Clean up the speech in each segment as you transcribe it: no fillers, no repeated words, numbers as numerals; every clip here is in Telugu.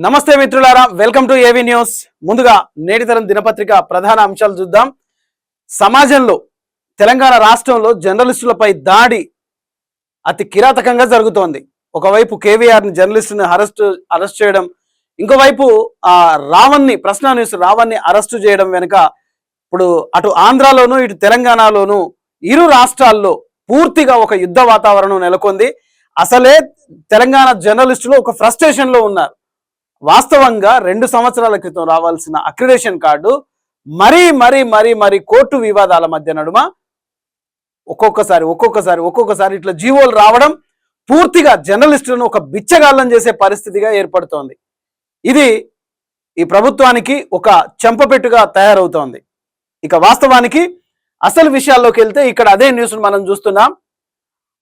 నమస్తే మిత్రులారా, వెల్కమ్ టు ఏవీ న్యూస్. ముందుగా నేటితరం దినపత్రిక ప్రధాన అంశాలు చూద్దాం. సమాజంలో తెలంగాణ రాష్ట్రంలో జర్నలిస్టులపై దాడి అతి కిరాతకంగా జరుగుతోంది. ఒకవైపు కేవీఆర్ని జర్నలిస్టుని అరెస్ట్ చేయడం, ఇంకోవైపు రావణ్ణి ప్రశ్న న్యూస్ రావణ్ణి అరెస్టు చేయడం వెనుక ఇప్పుడు అటు ఆంధ్రాలోను ఇటు తెలంగాణలోను ఇరు రాష్ట్రాల్లో పూర్తిగా ఒక యుద్ధ వాతావరణం నెలకొంది. అసలే తెలంగాణ జర్నలిస్టులు ఒక ఫ్రస్ట్రేషన్ లో ఉన్నారు. వాస్తవంగా 2 సంవత్సరాల క్రితం రావాల్సిన అక్రిడేషన్ కార్డు మరీ మరీ మరీ మరీ కోర్టు వివాదాల మధ్య నడుమ ఒక్కొక్కసారి ఇట్లా జీవోలు రావడం పూర్తిగా జర్నలిస్టులను ఒక బిచ్చగాళ్ళం చేసే పరిస్థితిగా ఏర్పడుతోంది. ఇది ఈ ప్రభుత్వానికి ఒక చెంపపెట్టుగా తయారవుతోంది. ఇక వాస్తవానికి అసలు విషయాల్లోకి వెళ్తే ఇక్కడ అదే న్యూస్ మనం చూస్తున్నాం.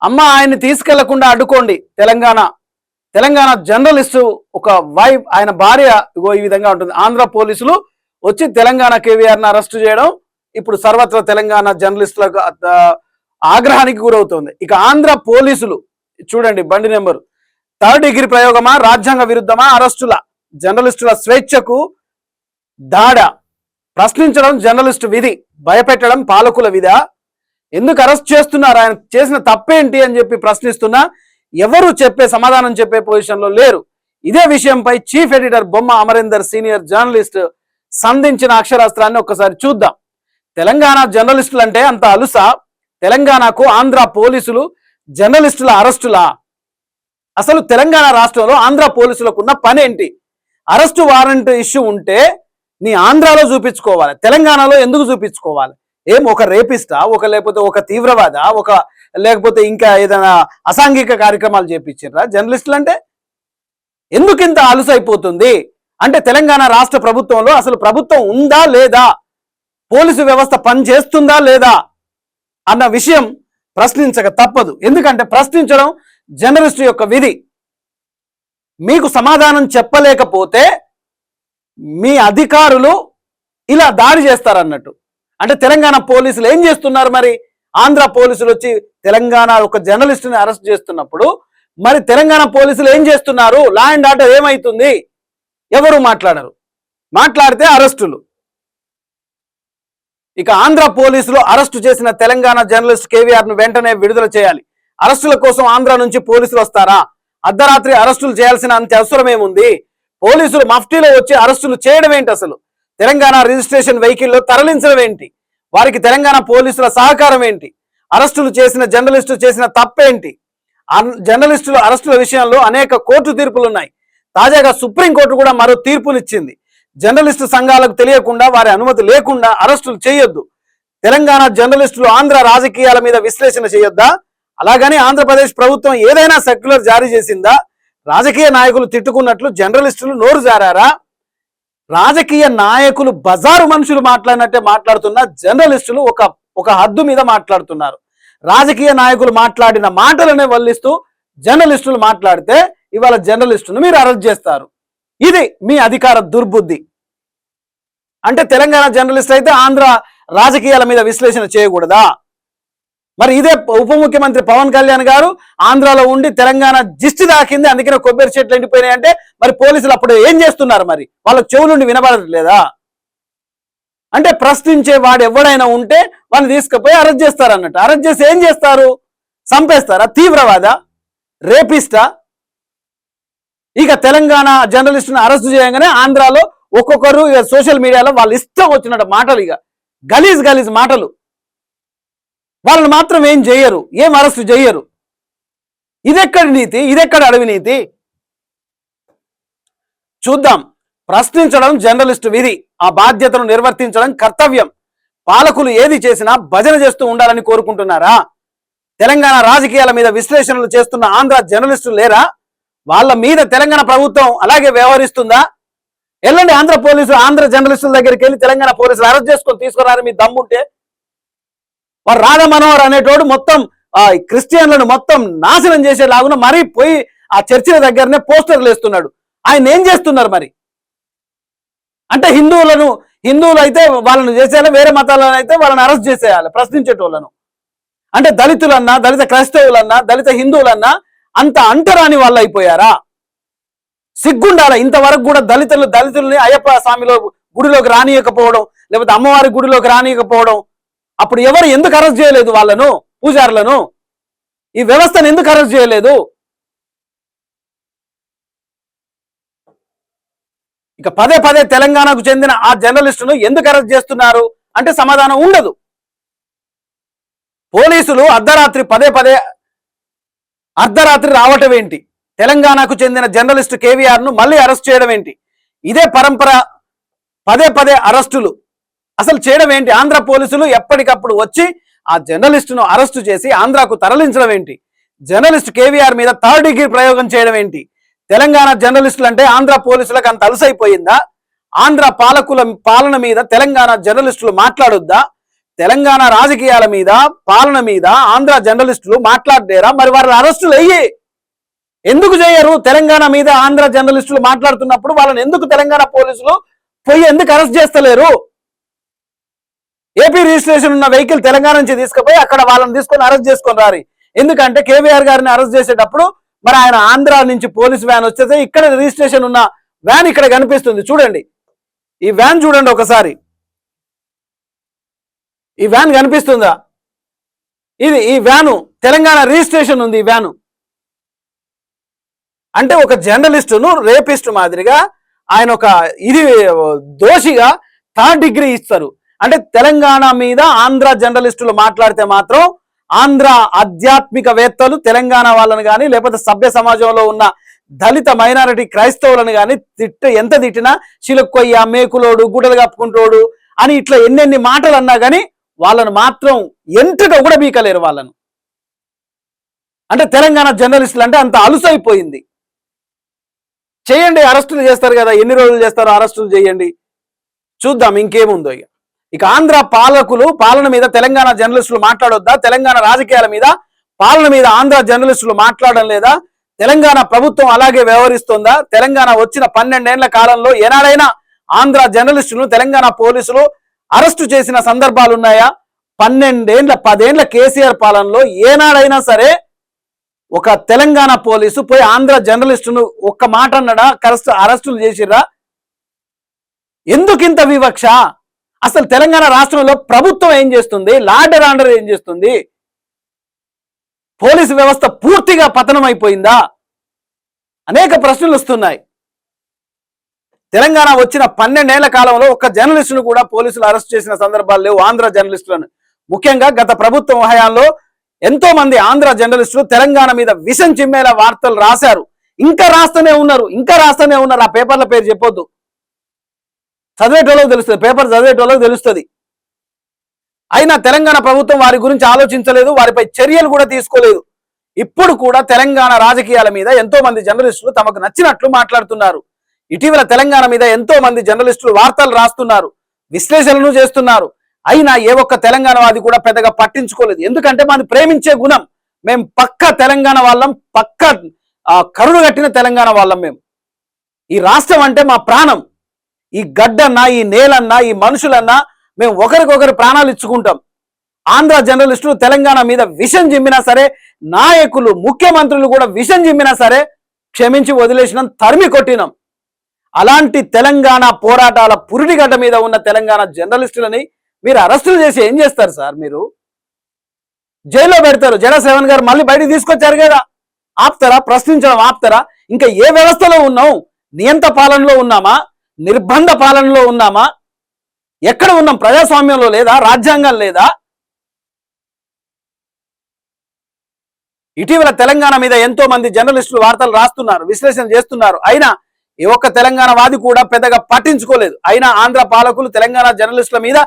అమ్మ ఆయన్ని తీసుకెళ్లకుండా అడ్డుకోండి తెలంగాణ జర్నలిస్టు ఒక వైఫ్, ఆయన భార్య ఈ విధంగా ఉంటుంది. ఆంధ్ర పోలీసులు వచ్చి తెలంగాణ కేవీఆర్ని అరెస్టు చేయడం ఇప్పుడు సర్వత్రా తెలంగాణ జర్నలిస్టులకు ఆగ్రహానికి గురవుతోంది. ఇక ఆంధ్ర పోలీసులు చూడండి, బండి నెంబరు 3rd డిగ్రీ ప్రయోగమా, రాజ్యాంగ విరుద్ధమా, అరెస్టుల జర్నలిస్టుల స్వేచ్ఛకు దాడ, ప్రశ్నించడం జర్నలిస్టు విధి, భయపెట్టడం పాలకుల విధా, ఎందుకు అరెస్ట్ చేస్తున్నారు, ఆయన చేసిన తప్పేంటి అని చెప్పి ప్రశ్నిస్తున్నా ఎవరు సమాధానం చెప్పే పొజిషన్లో లేరు. ఇదే విషయంపై చీఫ్ ఎడిటర్ బొమ్మ అమరేందర్ సీనియర్ జర్నలిస్ట్ సంధించిన అక్షరాస్త్రాన్ని ఒక్కసారి చూద్దాం. తెలంగాణ జర్నలిస్టులు అంటే అంత అలుసా? తెలంగాణకు ఆంధ్ర పోలీసులు జర్నలిస్టుల అరెస్టులా? అసలు తెలంగాణ రాష్ట్రంలో ఆంధ్ర పోలీసులకు ఉన్న పని ఏంటి? అరెస్టు వారెంట్ ఇష్యూ ఉంటే నీ ఆంధ్రాలో చూపించుకోవాలి, తెలంగాణలో ఎందుకు చూపించుకోవాలి? ఒక రేపిస్టా, లేకపోతే ఒక తీవ్రవాద, లేకపోతే ఇంకా ఏదైనా అసాంఘిక కార్యక్రమాలు చేపించారా జర్నలిస్టులు? అంటే ఎందుకు ఇంత అలుసైపోతుంది అంటే తెలంగాణ రాష్ట్ర ప్రభుత్వంలో అసలు ప్రభుత్వం ఉందా లేదా, పోలీసు వ్యవస్థ పనిచేస్తుందా లేదా అన్న విషయం ప్రశ్నించక తప్పదు. ఎందుకంటే ప్రశ్నించడం జర్నలిస్టు యొక్క విధి. మీకు సమాధానం చెప్పలేకపోతే మీ అధికారులు ఇలా దాడి చేస్తారన్నట్టు. అంటే తెలంగాణ పోలీసులు ఏం చేస్తున్నారు మరి? ఆంధ్ర పోలీసులు వచ్చి తెలంగాణ ఒక జర్నలిస్టుని అరెస్ట్ చేస్తున్నప్పుడు మరి తెలంగాణ పోలీసులు ఏం చేస్తున్నారు? లా అండ్ ఆర్డర్ ఏమైతుంది? ఎవరు మాట్లాడరు, మాట్లాడితే అరెస్టులు. ఇక ఆంధ్ర పోలీసులు అరెస్టు చేసిన తెలంగాణ జర్నలిస్ట్ కేవీఆర్ను వెంటనే విడుదల చేయాలి. అరెస్టుల కోసం ఆంధ్ర నుంచి పోలీసులు వస్తారా? అర్ధరాత్రి అరెస్టులు చేయాల్సిన అంత అవసరం ఏముంది? పోలీసులు మఫ్టీలో వచ్చి అరెస్టులు చేయడం ఏంటి? అసలు తెలంగాణ రిజిస్ట్రేషన్ వెహికల్లో తరలించడం ఏంటి? వారికి తెలంగాణ పోలీసుల సహకారం ఏంటి? అరెస్టులు చేసిన జర్నలిస్టు చేసిన తప్పేంటి? జర్నలిస్టుల అరెస్టుల విషయంలో అనేక కోర్టు తీర్పులు ఉన్నాయి. తాజాగా సుప్రీంకోర్టు కూడా మరో తీర్పునిచ్చింది. జర్నలిస్టు సంఘాలకు తెలియకుండా, వారి అనుమతి లేకుండా అరెస్టులు చేయొద్దు. తెలంగాణ జర్నలిస్టులు ఆంధ్ర రాజకీయాల మీద విశ్లేషణ చేయొద్దా? అలాగని ఆంధ్రప్రదేశ్ ప్రభుత్వం ఏదైనా సర్క్యులర్ జారీ చేసిందా? రాజకీయ నాయకులు తిట్టుకున్నట్లు జర్నలిస్టులు నోరు జారారా? రాజకీయ నాయకులు బజారు మనుషులు మాట్లాడినట్టే మాట్లాడుతున్న జర్నలిస్టులు ఒక హద్దు మీద మాట్లాడుతున్నారు. రాజకీయ నాయకులు మాట్లాడిన మాటలనే వల్లిస్తూ జర్నలిస్టులు మాట్లాడితే ఇవాళ జర్నలిస్టును మీరు అరెస్ట్ చేస్తారు. ఇది మీ అధికార దుర్బుద్ధి. అంటే తెలంగాణ జర్నలిస్ట్ అయితే ఆంధ్ర రాజకీయాల మీద విశ్లేషణ చేయకూడదా? మరి ఇదే ఉప ముఖ్యమంత్రి పవన్ కళ్యాణ్ గారు ఆంధ్రాలో ఉండి తెలంగాణ దిష్టి దాకింది, అందుకనే కొబ్బరి చెట్లు ఎండిపోయినాయి అంటే మరి పోలీసులు అప్పుడు ఏం చేస్తున్నారు? మరి వాళ్ళకి చెవులుండి వినబడట్లేదా? అంటే ప్రశ్నించే వాడు ఎవడైనా ఉంటే వాళ్ళని తీసుకుపోయి అరెస్ట్ చేస్తారు అన్నట్టు. అరెస్ట్ చేసి ఏం చేస్తారు? చంపేస్తారా? తీవ్రవాద, రేపిస్టా? ఇక తెలంగాణ జర్నలిస్టుని అరెస్ట్ చేయగానే ఆంధ్రాలో ఒక్కొక్కరు సోషల్ మీడియాలో వాళ్ళు ఇష్టం వచ్చినట్టు మాటలు, ఇక గలీజ్ మాటలు. వాళ్ళని మాత్రం ఏం చేయరు, ఏం అరెస్టు చేయరు. ఇదెక్కడి నీతి? ఇదెక్కడ అడవి నీతి? చూద్దాం. ప్రశ్నించడం జర్నలిస్టు విధి, ఆ బాధ్యతను నిర్వర్తించడం కర్తవ్యం. పాలకులు ఏది చేసినా భజన చేస్తూ ఉండాలని కోరుకుంటున్నారా? తెలంగాణ రాజకీయాల మీద విశ్లేషణలు చేస్తున్న ఆంధ్ర జర్నలిస్టులు లేరా? వాళ్ళ మీద తెలంగాణ ప్రభుత్వం అలాగే వ్యవహరిస్తుందా? వెళ్ళండి ఆంధ్ర పోలీసులు, ఆంధ్ర జర్నలిస్టుల దగ్గరికి వెళ్ళి తెలంగాణ పోలీసులు అరెస్ట్ చేసుకొని తీసుకురారు మీ దమ్ముంటే. వారు రాధా మనోహర్ అనేటోడు మొత్తం క్రిస్టియన్లను మొత్తం నాశనం చేసేలాగున మరీ పోయి ఆ చర్చిల దగ్గరనే పోస్టర్లు వేస్తున్నాడు. ఆయన ఏం చేస్తున్నారు మరి? అంటే హిందువులు అయితే వాళ్ళను చేసేయాలి, వేరే మతాలను అయితే వాళ్ళని అరెస్ట్ చేసేయాలి ప్రశ్నించేటోళ్ళను. అంటే దళితులన్నా, దళిత క్రైస్తవులన్నా, దళిత హిందువులన్నా అంత అంటరాని వాళ్ళు అయిపోయారా? సిగ్గుండాల. ఇంతవరకు కూడా దళితుల్ని అయ్యప్ప స్వామిలో గుడిలోకి రానియకపోవడం, లేకపోతే అమ్మవారి గుడిలోకి రానియకపోవడం, అప్పుడు ఎవరు ఎందుకు అరెస్ట్ చేయలేదు వాళ్ళను, పూజారులను? ఈ వ్యవస్థను ఎందుకు అరెస్ట్ చేయలేదు? ఇక పదే పదే తెలంగాణకు చెందిన ఆ జర్నలిస్టును ఎందుకు అరెస్ట్ చేస్తున్నారు అంటే సమాధానం ఉండదు. పోలీసులు పదే పదే అర్ధరాత్రి రావటం ఏంటి? తెలంగాణకు చెందిన జర్నలిస్ట్ కేవీఆర్ ను మళ్ళీ అరెస్ట్ చేయడం ఏంటి? ఇదే పరంపర. పదే పదే అరెస్టులు అసలు చేయడం ఏంటి? ఆంధ్ర పోలీసులు ఎప్పటికప్పుడు వచ్చి ఆ జర్నలిస్టును అరెస్టు చేసి ఆంధ్రాకు తరలించడం ఏంటి? జర్నలిస్ట్ కేవీఆర్ మీద 3rd డిగ్రీ ప్రయోగం చేయడం ఏంటి? తెలంగాణ జర్నలిస్టులు అంటే ఆంధ్ర పోలీసులకు అంత అలసైపోయిందా? ఆంధ్ర పాలకుల పాలన మీద తెలంగాణ జర్నలిస్టులు మాట్లాడొద్దా? తెలంగాణ రాజకీయాల మీద, పాలన మీద ఆంధ్ర జర్నలిస్టులు మాట్లాడలేరా? మరి వారి అరెస్టులు అయ్యి ఎందుకు చేయరు? తెలంగాణ మీద ఆంధ్ర జర్నలిస్టులు మాట్లాడుతున్నప్పుడు వాళ్ళని ఎందుకు తెలంగాణ పోలీసులు పోయి ఎందుకు అరెస్ట్ చేస్తలేరు? ఏపీ రిజిస్ట్రేషన్ ఉన్న వెహికల్ తెలంగాణ నుంచి తీసుకుపోయి అక్కడ వాళ్ళని తీసుకొని అరెస్ట్ చేసుకొని రారి. ఎందుకంటే కేవీఆర్ గారిని అరెస్ట్ చేసేటప్పుడు మరి ఆయన ఆంధ్ర నుంచి పోలీస్ వ్యాన్ వచ్చేస్తే ఇక్కడ రిజిస్ట్రేషన్ ఉన్న వ్యాన్ ఇక్కడ కనిపిస్తుంది. చూడండి, ఈ వ్యాన్ చూడండి ఒకసారి. ఈ వ్యాన్ కనిపిస్తుందా? ఈ వ్యాను తెలంగాణ రిజిస్ట్రేషన్ ఉంది. ఈ వ్యాను అంటే ఒక జర్నలిస్టును రేపిస్ట్ మాదిరిగా ఆయన ఒక దోషిగా 3rd డిగ్రీ ఇస్తారు. అంటే తెలంగాణ మీద ఆంధ్ర జర్నలిస్టులు మాట్లాడితే మాత్రం ఆంధ్ర ఆధ్యాత్మికవేత్తలు తెలంగాణ వాళ్ళని కానీ, లేకపోతే సభ్య సమాజంలో ఉన్న దళిత మైనారిటీ క్రైస్తవులను కానీ ఎంత తిట్టినా చిలుక్కొయ్య, మేకులోడు, గుడ్డలు కప్పుకుంటోడు అని ఇట్లా ఎన్నెన్ని మాటలు అన్నా కానీ వాళ్ళను మాత్రం ఎంతగా కూడా బీకలేరు వాళ్ళను. అంటే తెలంగాణ జర్నలిస్టులు అంటే అంత అలుసైపోయింది. చేయండి, అరెస్టులు చేస్తారు కదా, ఎన్ని రోజులు చేస్తారో అరెస్టులు చేయండి, చూద్దాం ఇంకేముందో. ఇక ఆంధ్ర పాలన మీద తెలంగాణ జర్నలిస్టులు మాట్లాడొద్దా? తెలంగాణ రాజకీయాల మీద, పాలన మీద ఆంధ్ర జర్నలిస్టులు మాట్లాడడం లేదా? తెలంగాణ ప్రభుత్వం అలాగే వ్యవహరిస్తుందా? తెలంగాణ వచ్చిన 12 ఏళ్ల కాలంలో ఏనాడైనా ఆంధ్ర జర్నలిస్టులను తెలంగాణ పోలీసులు అరెస్టు చేసిన సందర్భాలు ఉన్నాయా? 10 ఏళ్ల కేసీఆర్ పాలనలో ఏనాడైనా సరే ఒక తెలంగాణ పోలీసు పోయి ఆంధ్ర జర్నలిస్టును ఒక్క మాట అన్నడా? అరెస్టులు చేసిర్రా? ఎందుకింత వివక్ష? అసలు తెలంగాణ రాష్ట్రంలో ప్రభుత్వం ఏం చేస్తుంది? లా అండ్ ఆర్డర్ ఏం చేస్తుంది? పోలీసు వ్యవస్థ పూర్తిగా పతనం అయిపోయిందా? అనేక ప్రశ్నలు వస్తున్నాయి. తెలంగాణ వచ్చిన 12 ఏళ్ల కాలంలో ఒక్క జర్నలిస్టును కూడా పోలీసులు అరెస్ట్ చేసిన సందర్భాలు లేవు. ఆంధ్ర జర్నలిస్టులను ముఖ్యంగా గత ప్రభుత్వం హయాంలో ఎంతో మంది ఆంధ్ర జర్నలిస్టులు తెలంగాణ మీద విషం చిమ్మేలా వార్తలు రాశారు. ఇంకా రాస్తూనే ఉన్నారు. ఆ పేపర్ల పేరు చెప్పొద్దు, చదివేటోళ్ళకి తెలుస్తుంది, పేపర్ చదివేటోళ్ళకి తెలుస్తుంది. అయినా తెలంగాణ ప్రభుత్వం వారి గురించి ఆలోచించలేదు, వారిపై చర్యలు కూడా తీసుకోలేదు. ఇప్పుడు కూడా తెలంగాణ రాజకీయాల మీద ఎంతో మంది జర్నలిస్టులు తమకు నచ్చినట్లు మాట్లాడుతున్నారు. ఇటీవల తెలంగాణ మీద ఎంతో మంది జర్నలిస్టులు వార్తలు రాస్తున్నారు, విశ్లేషణలు చేస్తున్నారు. అయినా ఏ ఒక్క తెలంగాణ వాది కూడా పెద్దగా పట్టించుకోలేదు. ఎందుకంటే మనం ప్రేమించే గుణం, మేము పక్క తెలంగాణ వాళ్ళం, పక్క కరుడు కట్టిన తెలంగాణ వాళ్ళం. మేము ఈ రాష్ట్రం అంటే మా ప్రాణం. ఈ గడ్డన్నా, ఈ నేలన్నా, ఈ మనుషులన్నా మేము ఒకరికొకరు ప్రాణాలు ఇచ్చుకుంటాం. ఆంధ్ర జర్నలిస్టులు తెలంగాణ మీద విషం జిమ్మినా సరే, నాయకులు, ముఖ్యమంత్రులు కూడా విషం జిమ్మినా సరే క్షమించి వదిలేసినాం, తరిమి కొట్టినాం. అలాంటి తెలంగాణ పోరాటాల పురిటిగడ్డ మీద ఉన్న తెలంగాణ జర్నలిస్టులని మీరు అరెస్టులు చేసి ఏం చేస్తారు సార్? మీరు జైల్లో పెడతారు. జనసేవన్ గారు మళ్ళీ బయటికి తీసుకొచ్చారు కదా, ఆపుతారా? ప్రశ్నించడం ఆపుతారా? ఇంకా ఏ వ్యవస్థలో ఉన్నాం? నియంత పాలనలో ఉన్నామా? నిర్బంధ పాలనలో ఉన్నామా? ఎక్కడ ఉన్నాం? ప్రజాస్వామ్యంలో లేదా? రాజ్యాంగం లేదా? ఇటీవల తెలంగాణ మీద ఎంతో మంది జర్నలిస్టులు వార్తలు రాస్తున్నారు, విశ్లేషణ చేస్తున్నారు. అయినా ఏ ఒక్క తెలంగాణ వాది కూడా పెద్దగా పట్టించుకోలేదు. అయినా ఆంధ్ర పాలకులు తెలంగాణ జర్నలిస్టుల మీద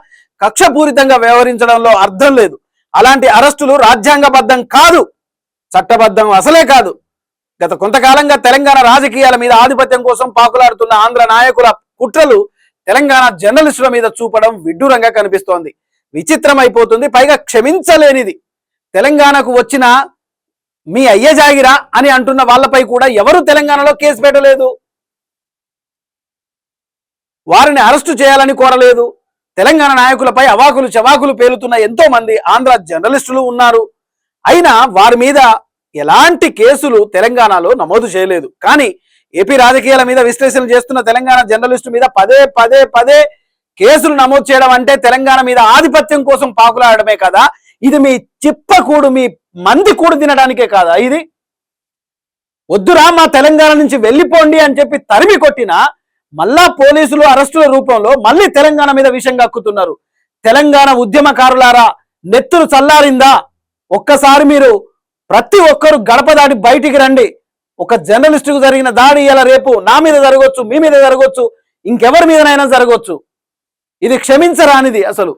కక్షపూరితంగా వ్యవహరించడంలో అర్థం లేదు. అలాంటి అరెస్టులు రాజ్యాంగబద్ధం కాదు, చట్టబద్ధం అసలే కాదు. గత కొంతకాలంగా తెలంగాణ రాజకీయాల మీద ఆధిపత్యం కోసం పాకులాడుతున్న ఆంధ్ర నాయకుల కుట్రలు తెలంగాణ జర్నలిస్టుల మీద చూపడం విడ్డూరంగా కనిపిస్తోంది. విచిత్రం అయిపోతుంది. పైగా క్షమించలేనిది. తెలంగాణకు వచ్చిన మీ అయ్య జాగిరా అని అంటున్న వాళ్ళపై కూడా ఎవరు తెలంగాణలో కేసు పెట్టలేదు, వారిని అరెస్టు చేయాలని కోరలేదు. తెలంగాణ నాయకులపై అవాకులు చవాకులు పేలుతున్న ఎంతో మంది ఆంధ్ర జర్నలిస్టులు ఉన్నారు. అయినా వారి మీద ఎలాంటి కేసులు తెలంగాణలో నమోదు చేయలేదు. కానీ ఏపీ రాజకీయాల మీద విశ్లేషణ చేస్తున్న తెలంగాణ జర్నలిస్టు మీద పదే పదే పదే కేసులు నమోదు చేయడం అంటే తెలంగాణ మీద ఆధిపత్యం కోసం పాకులాడమే కదా. ఇది మీ చిప్పకూడు, మీ మంది కూడు తినడానికే కాదా ఇది? వద్దురా మా తెలంగాణ నుంచి వెళ్ళిపోండి అని చెప్పి తరిమి కొట్టినా మళ్ళా పోలీసులు అరెస్టుల రూపంలో మళ్ళీ తెలంగాణ మీద విషం కక్కుతున్నారు. తెలంగాణ ఉద్యమకారులారా, నెత్తురు చల్లారిందా? ఒక్కసారి మీరు ప్రతి ఒక్కరు గడప దాటి బయటికి రండి. ఒక జర్నలిస్టుకు జరిగిన దాడి ఇలా రేపు నా మీద జరగవచ్చు, మీ మీద జరగవచ్చు, ఇంకెవరి మీదనైనా జరగవచ్చు. ఇది క్షమించరానిది. అసలు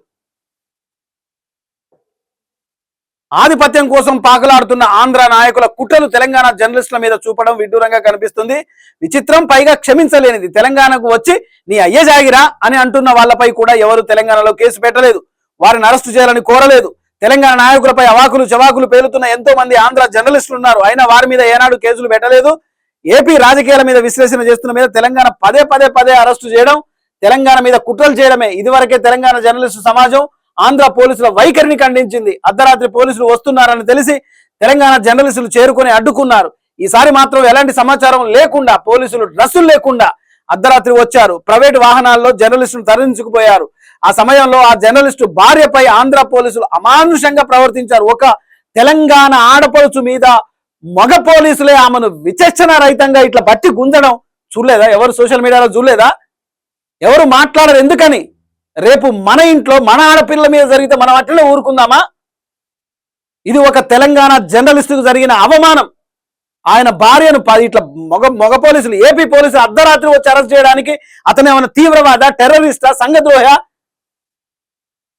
ఆధిపత్యం కోసం పాకులాడుతున్న ఆంధ్ర నాయకుల కుట్రలు తెలంగాణ జర్నలిస్టుల మీద చూపడం విడ్డూరంగా కనిపిస్తుంది. విచిత్రం, పైగా క్షమించలేనిది. తెలంగాణకు వచ్చి నీ అయ్య జాగిరా అని అంటున్న వాళ్ళపై కూడా ఎవరు తెలంగాణలో కేసు పెట్టలేదు, వారిని అరెస్టు చేయాలని కోరలేదు. తెలంగాణ నాయకులపై అవాకులు చవాకులు పేలుతున్న ఎంతో మంది ఆంధ్ర జర్నలిస్టులు ఉన్నారు. అయినా వారి మీద ఏనాడు కేసులు పెట్టలేదు. ఏపీ రాజకీయాల మీద విశ్లేషణ చేస్తున్న మీద తెలంగాణ పదే పదే పదే అరెస్టు చేయడం, తెలంగాణ మీద కుట్రలు చేయడమే. ఇదివరకే తెలంగాణ జర్నలిస్టు సమాజం ఆంధ్ర పోలీసుల వైఖరిని ఖండించింది. అర్ధరాత్రి పోలీసులు వస్తున్నారని తెలిసి తెలంగాణ జర్నలిస్టులు చేరుకొని అడ్డుకున్నారు. ఈసారి మాత్రం ఎలాంటి సమాచారం లేకుండా, పోలీసులు డ్రెస్సులు లేకుండా అర్ధరాత్రి వచ్చారు. ప్రైవేటు వాహనాల్లో జర్నలిస్టులు తరలించుకుపోయారు. ఆ సమయంలో ఆ జర్నలిస్టు భార్యపై ఆంధ్ర పోలీసులు అమానుషంగా ప్రవర్తించారు. ఒక తెలంగాణ ఆడపడుచు మీద మగ పోలీసులే ఆమెను విచక్షణ రహితంగా ఇట్లా బట్టి గుంజడం చూడలేదా? ఎవరు సోషల్ మీడియాలో చూడలేదా? ఎవరు మాట్లాడరు. ఎందుకని? రేపు మన ఇంట్లో మన ఆడపిల్లల మీద జరిగితే మనం అట్లనే ఊరుకుందామా? ఇది ఒక తెలంగాణ జర్నలిస్టుకు జరిగిన అవమానం. ఆయన భార్యను ఇట్లా మగ పోలీసులు, ఏపీ పోలీసులు అర్ధరాత్రి వచ్చి అరెస్ట్ చేయడానికి అతను ఏమైనా తీవ్రవాద, టెర్రరిస్టా, సంఘద్రోహ,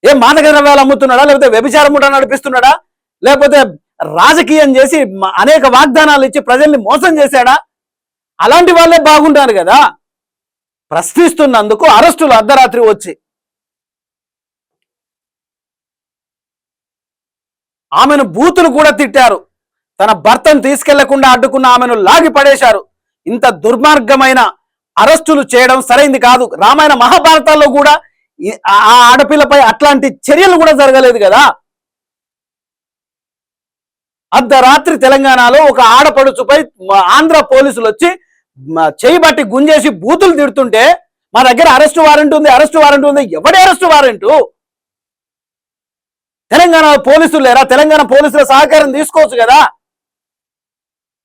ఏం మాదక ద్రవ్యాలు అమ్ముతున్నాడా, లేకపోతే వ్యభిచార ముఠా నడిపిస్తున్నాడా, లేకపోతే రాజకీయం చేసి అనేక వాగ్దానాలు ఇచ్చి ప్రజల్ని మోసం చేశాడా? అలాంటి వాళ్ళే బాగుంటారు కదా. ప్రశ్నిస్తున్నందుకు అరెస్టులు అర్ధరాత్రి వచ్చి ఆమెను బూతులు కూడా తిట్టారు. తన భర్తను తీసుకెళ్లకుండా అడ్డుకున్న ఆమెను లాగి పడేశారు. ఇంత దుర్మార్గమైన అరెస్టులు చేయడం సరైంది కాదు. రామాయణ మహాభారతాల్లో కూడా ఆ ఆడపిల్లపై అట్లాంటి చర్యలు కూడా జరగలేదు కదా. అర్ధరాత్రి తెలంగాణలో ఒక ఆడపడుచుపై ఆంధ్ర పోలీసులు వచ్చి చేయి బట్టి గుంజేసి బూతులు తిడుతుంటే మా దగ్గర అరెస్టు వారెంట్ ఉంది, అరెస్టు వారెంట్ ఉంది. ఎవడి అరెస్టు వారెంటు? తెలంగాణ పోలీసులు లేరా? తెలంగాణ పోలీసుల సహకారం తీసుకోవచ్చు కదా.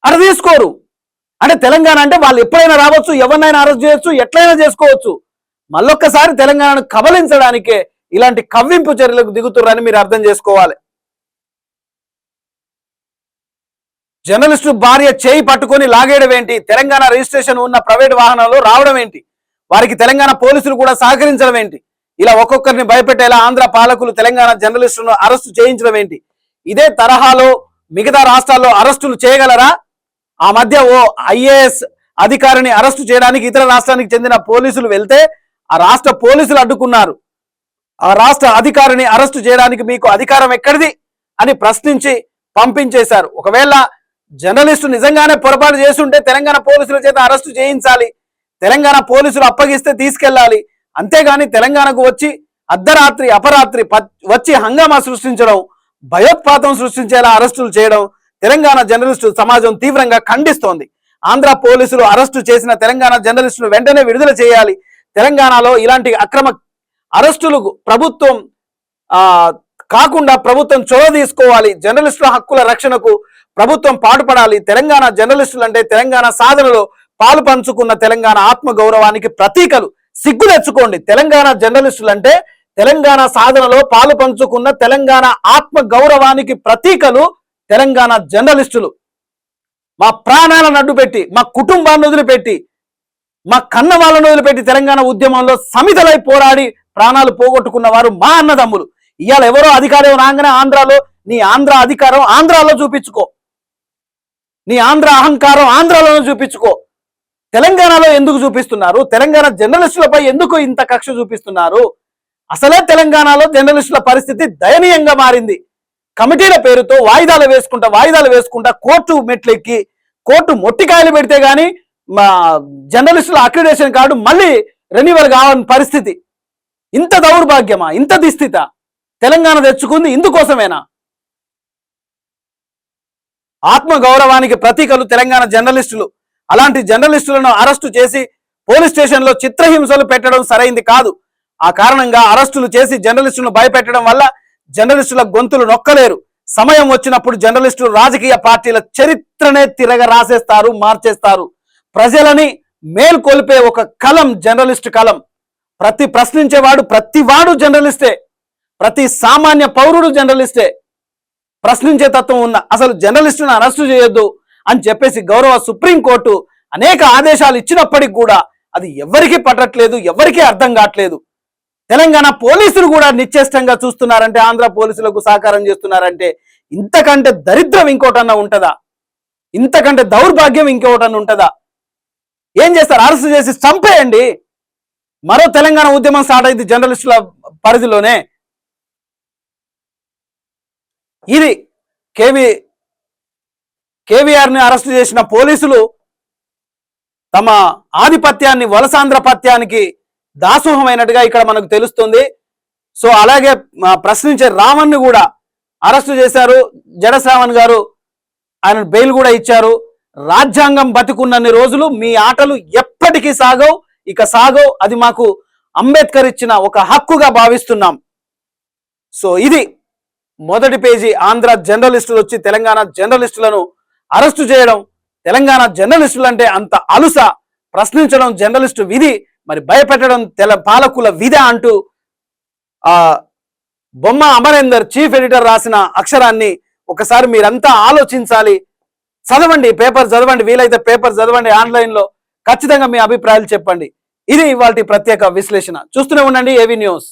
అక్కడ తీసుకోరు. అంటే తెలంగాణ అంటే వాళ్ళు ఎప్పుడైనా రావచ్చు, ఎవరినైనా అరెస్ట్ చేయొచ్చు, ఎట్లయినా చేసుకోవచ్చు. మళ్ళొక్కసారి తెలంగాణను కబలించడానికే ఇలాంటి కవ్వింపు చర్యలకు దిగుతుర్రని మీరు అర్థం చేసుకోవాలి. జర్నలిస్టు భార్య చేయి పట్టుకొని లాగేయడం ఏంటి? తెలంగాణ రిజిస్ట్రేషన్ ఉన్న ప్రైవేట్ వాహనాల్లో రావడం ఏంటి? వారికి తెలంగాణ పోలీసులు కూడా సహకరించడం ఏంటి? ఇలా ఒక్కొక్కరిని భయపెట్టేలా ఆంధ్ర పాలకులు తెలంగాణ జర్నలిస్టులను అరెస్టు చేయించడం ఏంటి? ఇదే తరహాలో మిగతా రాష్ట్రాల్లో అరెస్టులు చేయగలరా? ఆ మధ్య ఓ ఐఏఎస్ అధికారిని అరెస్టు చేయడానికి ఇతర రాష్ట్రానికి చెందిన పోలీసులు వెళ్తే ఆ రాష్ట్ర పోలీసులు అడ్డుకున్నారు. ఆ రాష్ట్ర అధికారిని అరెస్టు చేయడానికి మీకు అధికారం ఎక్కడిది అని ప్రశ్నించి పంపించేశారు. ఒకవేళ జర్నలిస్టు నిజంగానే పొరపాటు చేస్తుంటే తెలంగాణ పోలీసుల చేత అరెస్టు చేయించాలి. తెలంగాణ పోలీసులు అప్పగిస్తే తీసుకెళ్లాలి. అంతేగాని తెలంగాణకు వచ్చి అర్ధరాత్రి అపరాత్రి వచ్చి హంగామా సృష్టించడం, భయోత్పాతం సృష్టించేలా అరెస్టులు చేయడం తెలంగాణ జర్నలిస్టు సమాజం తీవ్రంగా ఖండిస్తోంది. ఆంధ్ర పోలీసులు అరెస్టు చేసిన తెలంగాణ జర్నలిస్టులు వెంటనే విడుదల చేయాలి. తెలంగాణలో ఇలాంటి అక్రమ అరెస్టులు ప్రభుత్వం కాకుండా ప్రభుత్వం చొరవ తీసుకోవాలి. జర్నలిస్టుల హక్కుల రక్షణకు ప్రభుత్వం పాటుపడాలి. తెలంగాణ జర్నలిస్టులు అంటే తెలంగాణ సాధనలో పాలు పంచుకున్న తెలంగాణ ఆత్మ గౌరవానికి ప్రతీకలు. సిగ్గు తెచ్చుకోండి. తెలంగాణ జర్నలిస్టులు అంటే తెలంగాణ సాధనలో పాలు పంచుకున్న తెలంగాణ ఆత్మ గౌరవానికి ప్రతీకలు తెలంగాణ జర్నలిస్టులు. మా ప్రాణాలను అడ్డుపెట్టి, మా కుటుంబాన్ని వదిలిపెట్టి, మా కన్న వాళ్ళను వదిలిపెట్టి తెలంగాణ ఉద్యమంలో సమితలై పోరాడి ప్రాణాలు పోగొట్టుకున్న వారు మా అన్నదమ్ములు. ఇవాళ ఎవరో అధికారం రాగానే ఆంధ్రాలో నీ ఆంధ్ర అధికారం ఆంధ్రాలో చూపించుకో, నీ ఆంధ్ర అహంకారం ఆంధ్రాలోనే చూపించుకో. తెలంగాణలో ఎందుకు చూపిస్తున్నారు? తెలంగాణ జర్నలిస్టులపై ఎందుకు ఇంత కక్ష చూపిస్తున్నారు? అసలే తెలంగాణలో జర్నలిస్టుల పరిస్థితి దయనీయంగా మారింది. కమిటీల పేరుతో వాయిదాలు వేసుకుంటా కోర్టు మెట్లెక్కి కోర్టు మొట్టికాయలు పెడితే గానీ జర్నలిస్టుల అక్రిడేషన్ కార్డు మళ్ళీ రెన్యువల్ కావాలని పరిస్థితి. ఇంత దౌర్భాగ్యమా? ఇంత దిస్థిత? తెలంగాణ తెచ్చుకుంది ఇందుకోసమేనా? ఆత్మ గౌరవానికి ప్రతీకలు తెలంగాణ జర్నలిస్టులు. అలాంటి జర్నలిస్టులను అరెస్టు చేసి పోలీస్ స్టేషన్లో చిత్రహింసలు పెట్టడం సరైంది కాదు. ఆ కారణంగా అరెస్టులు చేసి జర్నలిస్టులను భయపెట్టడం వల్ల జర్నలిస్టుల గొంతులు నొక్కలేరు. సమయం వచ్చినప్పుడు జర్నలిస్టులు రాజకీయ పార్టీల చరిత్రనే తిరగ రాసేస్తారు, మార్చేస్తారు. ప్రజలని మేల్కొల్పే ఒక కలం జర్నలిస్ట్ కలం. ప్రతి ప్రశ్నించేవాడు ప్రతివాడు జర్నలిస్టే, ప్రతి సామాన్య పౌరుడు జర్నలిస్టే. ప్రశ్నించే తత్వం ఉన్న అసలు జర్నలిస్టులను అరెస్టు చేయొద్దు అని చెప్పేసి గౌరవ సుప్రీంకోర్టు అనేక ఆదేశాలు ఇచ్చినప్పటికి కూడా అది ఎవరికి పట్టట్లేదు, ఎవరికీ అర్థం కావట్లేదు. తెలంగాణ పోలీసులు కూడా నిశ్చేష్టంగా చూస్తున్నారంటే, ఆంధ్ర పోలీసులకు సహకారం చేస్తున్నారంటే ఇంతకంటే దరిద్రం ఇంకోటన్నా ఉంటుందా? ఇంతకంటే దౌర్భాగ్యం ఇంకోటన్నా ఉంటుందా? ఏం చేస్తారు? అరెస్ట్ చేసి చంపేయండి. మరో తెలంగాణ ఉద్యమం స్టార్ట్ అయింది జర్నలిస్టుల పరిధిలోనే. ఇది కేవీఆర్ని అరెస్ట్ చేసిన పోలీసులు తమ ఆధిపత్యాన్ని వలసాంధ్రపత్యానికి దాసోహమైనట్టుగా ఇక్కడ మనకు తెలుస్తుంది. సో అలాగే ప్రశ్నించే రావణ్ని కూడా అరెస్టు చేశారు. జడశ్రావణ్ గారు, ఆయన బెయిల్ కూడా ఇచ్చారు. రాజ్యాంగం బతికున్నన్ని రోజులు మీ ఆటలు ఎప్పటికీ సాగవు, ఇక సాగవు. అది మాకు అంబేద్కర్ ఇచ్చిన ఒక హక్కుగా భావిస్తున్నాం. సో ఇది మొదటి పేజీ. ఆంధ్ర జర్నలిస్టులు వచ్చి తెలంగాణ జర్నలిస్టులను అరెస్టు చేయడం, తెలంగాణ జర్నలిస్టులు అంటే అంత అలుస, ప్రశ్నించడం జర్నలిస్టు విధి, మరి భయపెట్టడం పాలకుల విధి అంటూ బొమ్మ అమరేందర్ చీఫ్ ఎడిటర్ రాసిన అక్షరాన్ని ఒకసారి మీరంతా ఆలోచించాలి. చదవండి, పేపర్ చదవండి, వీలైతే పేపర్ చదవండి ఆన్లైన్లో. ఖచ్చితంగా మీ అభిప్రాయాలు చెప్పండి. ఇది ఇవాల్టి ప్రత్యేక విశ్లేషణ. చూస్తూనే ఉండండి ఏవీ న్యూస్.